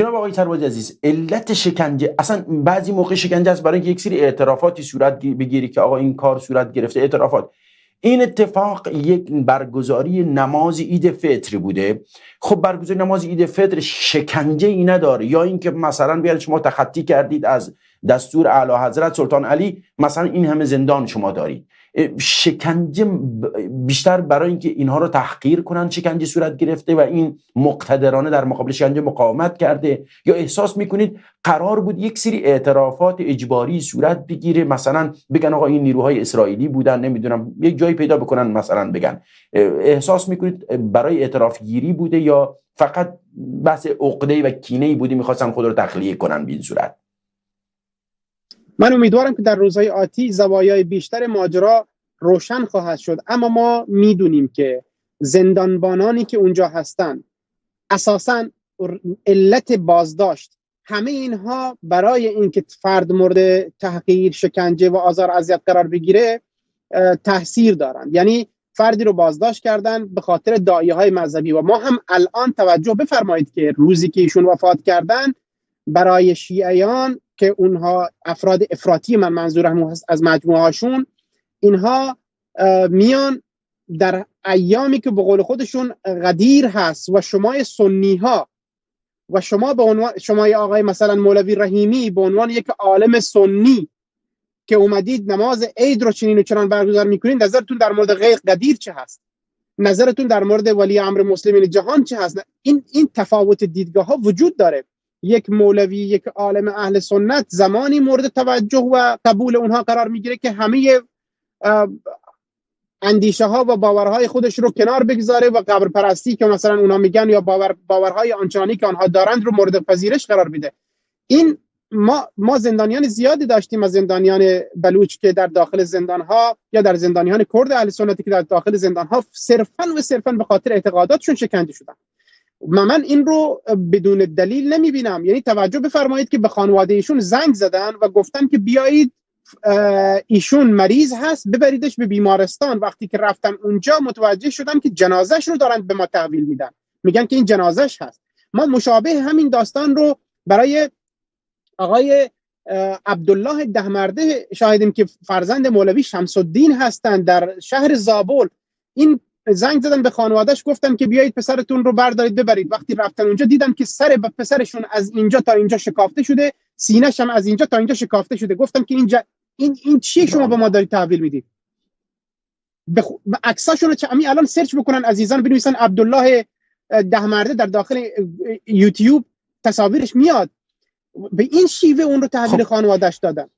جناب آقای سرباز عزیز، علت شکنجه اصلا بعضی موقع شکنجه است برای اینکه یک سری اعترافاتی صورت بگیری که آقا این کار صورت گرفته، اعترافات. این اتفاق یک برگزاری نماز عید فطر بوده. خب برگزاری نماز عید فطر شکنجه ای نداره، یا اینکه مثلا بیاد شما تخطی کردید از دستور اعلی حضرت سلطان علی، مثلا این همه زندان شما دارید. شکنجه بیشتر برای اینکه اینها رو تحقیر کنن شکنجه صورت گرفته و این مقتدرانه در مقابل شکنجه مقاومت کرده، یا احساس میکنید قرار بود یک سری اعترافات اجباری صورت بگیره، مثلا بگن آقا این نیروهای اسرائیلی بودن، نمیدونم یک جایی پیدا بکنن مثلا بگن. احساس میکنید برای اعتراف گیری بوده یا فقط بحث عقده و کینه‌ای بوده میخواستن خود رو تخلیه کنن به این صورت؟ من امیدوارم که در روزهای آتی زوایای بیشتر ماجرا روشن خواهد شد، اما ما میدونیم که زندانبانانی که اونجا هستن اساساً علت بازداشت همه اینها برای اینکه فرد مورد تحقیر، شکنجه و آزار اذیت قرار بگیره تاثیر دارن. یعنی فردی رو بازداشت کردن به خاطر داعیه‌های مذهبی و ما هم الان توجه بفرمایید که روزی که ایشون وفات کردن برای شیعیان که اونها افراد افراطی، من منظورم از مجموعه هاشون، اینها میان در ایامی که به قول خودشون قدیر هست و شما سنی ها و شما به عنوان شما آقای مثلا مولوی رحیمی به عنوان یک عالم سنی که اومدید نماز عید رو چنین و چنان برگزار میکنید، نظرتون در مورد غیر قدیر چه هست؟ نظرتون در مورد ولی امر مسلمین جهان چه هست؟ این تفاوت دیدگاه ها وجود داره. یک مولوی، یک عالم اهل سنت زمانی مورد توجه و قبول اونها قرار میگیره که همه اندیشه ها و باورهای خودش رو کنار بگذاره و قبر پرستی که مثلا اونا میگن یا باورهای آنچنانی که آنها دارند رو مورد پذیرش قرار میده. این ما زندانیان زیادی داشتیم از زندانیان بلوچ که در داخل زندان ها یا در زندانیان کرد اهل سنتی که در داخل زندان ها صرفاً به خاطر اعتقاداتشون شکنجه شدن. من این رو بدون دلیل نمیبینم. یعنی توجه بفرمایید که به خانواده ایشون زنگ زدن و گفتن که بیایید ایشون مریض هست ببریدش به بیمارستان. وقتی که رفتن اونجا متوجه شدن که جنازش رو دارن به ما تحویل میدن، میگن که این جنازش هست. ما مشابه همین داستان رو برای آقای عبدالله دهمرده شاهدیم که فرزند مولوی شمس الدین هستند در شهر زابل. این زنگ زدن به خانواده‌اش گفتن که بیایید پسرتون رو بردارید ببرید. وقتی رفتن اونجا دیدن که سر پسرشون از اینجا تا اینجا شکافته شده، سینه‌ش هم از اینجا تا اینجا شکافته شده. گفتم که این چیه شما به ما دارید تحویل میدید؟ عکساشون رو همین الان سرچ بکنن عزیزان، بنویسن عبدالله دهمرده در داخل یوتیوب تصاویرش میاد. به این شیوه اون رو تحویل خانواده‌اش دادن.